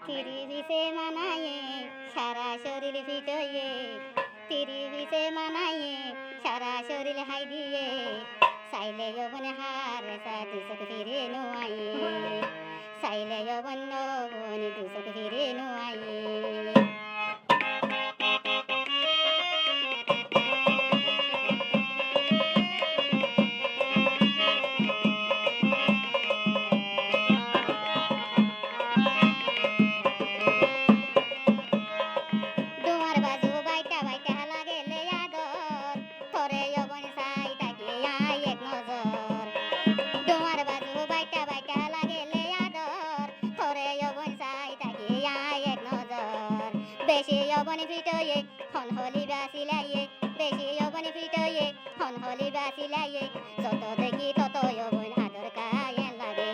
তিরিশে মানায়ে সারা শরীর ফিটয়ে, তিরিশে মানায়ে সারা শরীর হাই দিয়ে, চাইলে যৌবন হার দুচক ফিরে নোয়ায়ে, চাইলে যৌবন দুচক ফিরে নোয়ায়ে। বেশি যৌবন ফিটয়ে হন হলি বাসিলাইয়ে, বেশি যৌবন ফিটয়ে হন হলি বাসিলাইয়ে, যত দেখি তত যৌবন আদর কায়ে লাগে।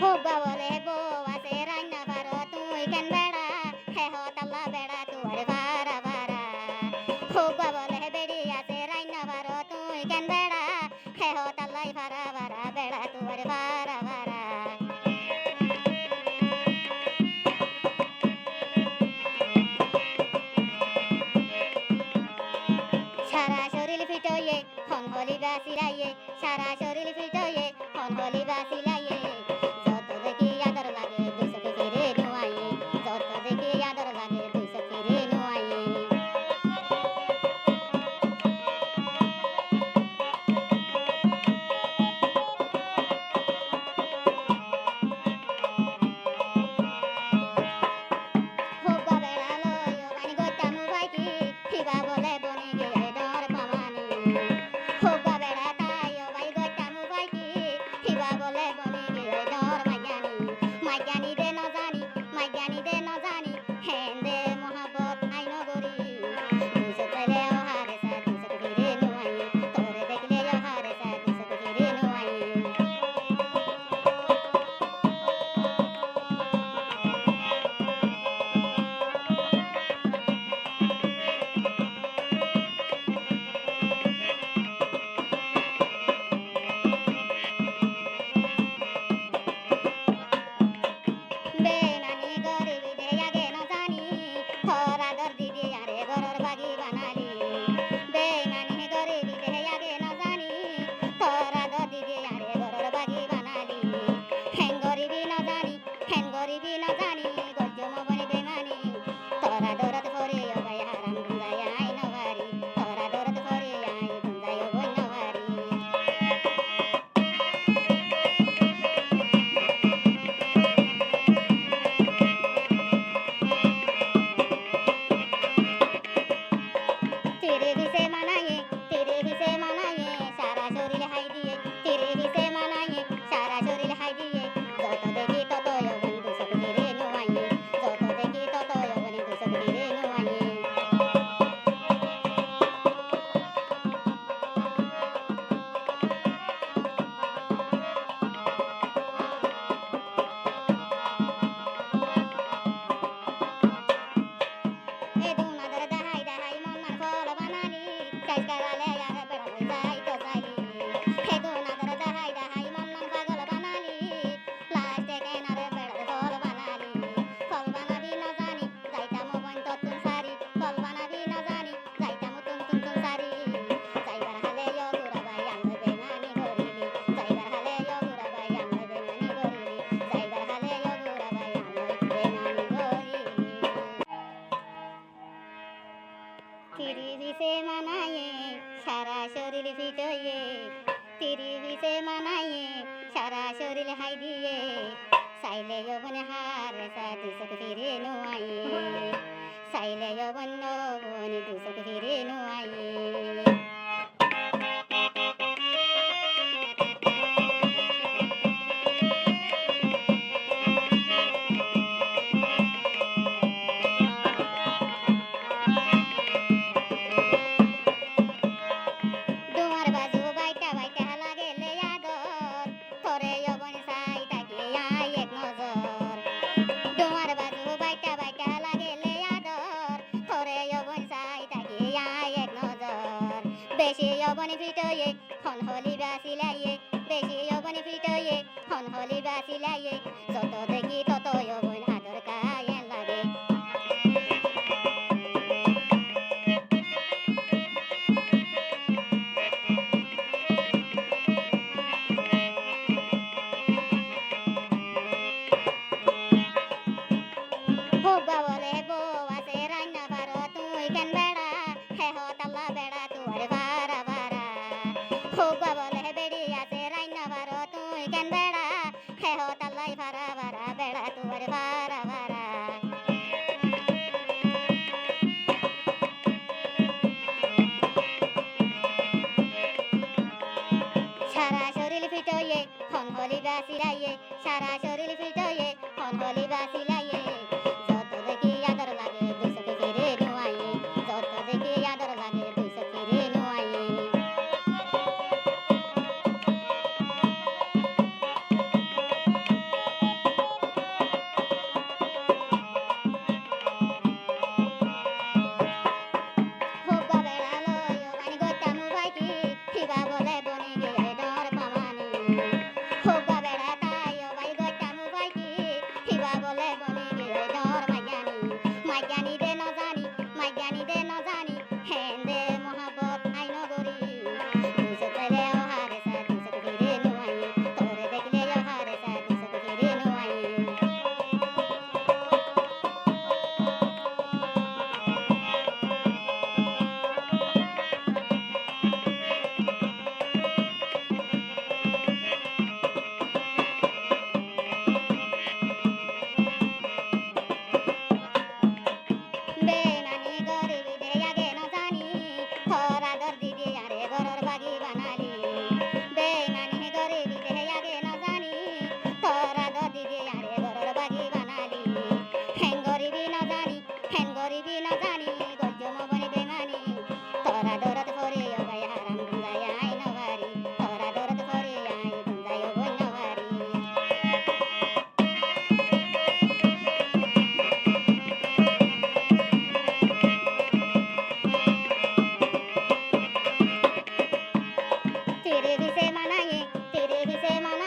হুব্বা বলে বউ আছে রান্না পারো তুই কেন বেড়া, হে হতাল্লা বেড়া তুয়ার ভাড়া ভাড়া। হুব্বা বলে বেড়ি আছে রান্না পারো তুই কেন বেড়া, হে হতাল্লাই ভাড়া ভাড়া বেড়া তুয়ার ভাড়া ভাড়া। সারা শরীর ফিটয়ে হন হলি বাসিলাইয়ে, সারা শরীর ফিটয়ে হন হলি বাসিলাইয়ে, যত দেখি আদর লাগে দুচক ফিরে নোয়ায়ে, যত দেখি আদর লাগে দুচক ফিরে নোয়ায়ে। হুব্বা বেড়া লয় বানি গইতা মুবাইকি, হিবা বলে বনে গিয়ে ডর পামানি। হুব্বা বেড়া তাই বাই গইতা মুবাইকি, হিবা বলে বনে গিয়ে ডর মাইগানি। মাইগানি দে ন জানি, মাইগানি দে ন জানি, হেন দে মহাবত আই নগরী। দুচক পেলে অহারে সা দুচক ফিরে নোয়ায়ে, তোরে দেখলে অহারে সা দুচক ফিরে নোয়ায়ে। বেমানি গরিবি দে আগে ন জানি, থর আদর দিদি আরে ঘরর বাগি বানালি। বেমানি গরিবি দে আগে ন জানি, থর আদর দিদি আরে ঘরর বাগি বানালি। হেন গরিবি ন জানি, হেন গরিবি ন জানি, গজ্জম বনি বেমানি। তোর আদরত ভরে অবাই হারাম গুঞ্জাই আই নবারি, তোর আদরত ভরে আই গুঞ্জাই অবই নবারি। তিরিশে মানায়ে, তিরিশে মানায়ে সারা শরীর হাই দিয়ে, তিরিশে মানায়ে সারা শরীর হাই দিয়ে, যত দেখি তত যৌবন দুচক ফিরে নোয়ায়ে, যত দেখি তত যৌবন দুচক ফিরে নোয়ায়ে। এ দুনাদের দাহাই দাহাই মন্নার ফল বানালি, চাইকারালে আর বেড়ালে যাই তো চাইলি। হে দুনাদের দাহাই দাহাই মন্নার পাগল বানালি, লাস্টে কেনারে বেড়ালে ফল বানালি। ফল বানাবি না জানি যাইতাম বন ততুন সারি, ফল বানাবি না জানি যাইতাম তুন তুন তুন সারি। যাইবার হালে ইয়গুরা ভাই আনলে বেমানি করিলি, যাইবার হালে ইয়গুরা ভাই আনলে বেমানি করিলি, যাইবার হালে ইয়গুরা ভাই আনলে বেমানি করিলি। তিরিশে মানায়ে সারা শরীর ফিটয়ে, তিরিশে মানায়ে সারা শরীর হাই দিয়ে, চাইলে যৌবন হার দুচক ফিরে নোয়ায়ে, চাইলে যৌবন দুচক ফিরে নোয়ায়ে। ডোমার বাজু বাইটা বাইটা লাগেলে আদর, তোরে যৌবন চাই তাকে আই এক নজর। ডোমার বাজু বাইটা বাইটা বেশি যৌবনে ফিটয়ে হন হলি বাসিলাইয়ে বেশি যৌবনে ফিটয়ে হন হলি বাসিলাইয়ে যত দেখি তত যৌবন আদর কায়েন লাগে হুব্বা বলে বউ আছে রান্না পারো তুই কেন বেড়া হে হতাল্লা বেড়া তুয়ারে ভাড়া ভাড়া হুব্বা বলে বেড়ি আছে রান্না পারো তুই কেন বেড়া হে হতাল্লাই ভাড়া ভাড়া বেড়া তুয়ারে ভাড়া ভাড়া সারা শরীর ফিটয়ে হন হলি বাসিলাইয়ে সারা শরীর ফিটয়ে হন হলি বাসিলাইয়ে যত দেখি আদর লাগে দুই চোখে ফিরে নুয়াইয়ে যত দেখি আদর লাগে দুই চোখে ফিরে নুয়াইয়ে হুব্বা বেড়া লয় বানি গইতা মুবাইকি হিবা বলে বনি গিয়ে ডর পামানি হুব্বা বেড়া তাই বাই গইতা মুবাইকি হিবা বলে বনি গিয়ে ডর মাইগানি দে ন জানি হেন দে মহাবত আই নগরী দুই চোখে অহারে সা দুই চোখে ফিরে নুয়াইয়ে তোরে দেখলে অহারে সা দুই চোখে ফিরে নুয়াইয়ে বেমানি গরিবি দে আগে ন জানি থরা দর দিদি আরে গরর বাগি বানালি বেমানি গরিবি দে আগে ন জানি থরা দর দিদি আরে গরর বাগি বানালি হেন গরিবি ন জানি গজ্জম বনি বেমানি থরা দরদ ফরে অবাই হারাম গুঞ্জায় আই নভারি থরা দরদ ফরে আই গুঞ্জায় বই নভারি तेरे भी से मनाए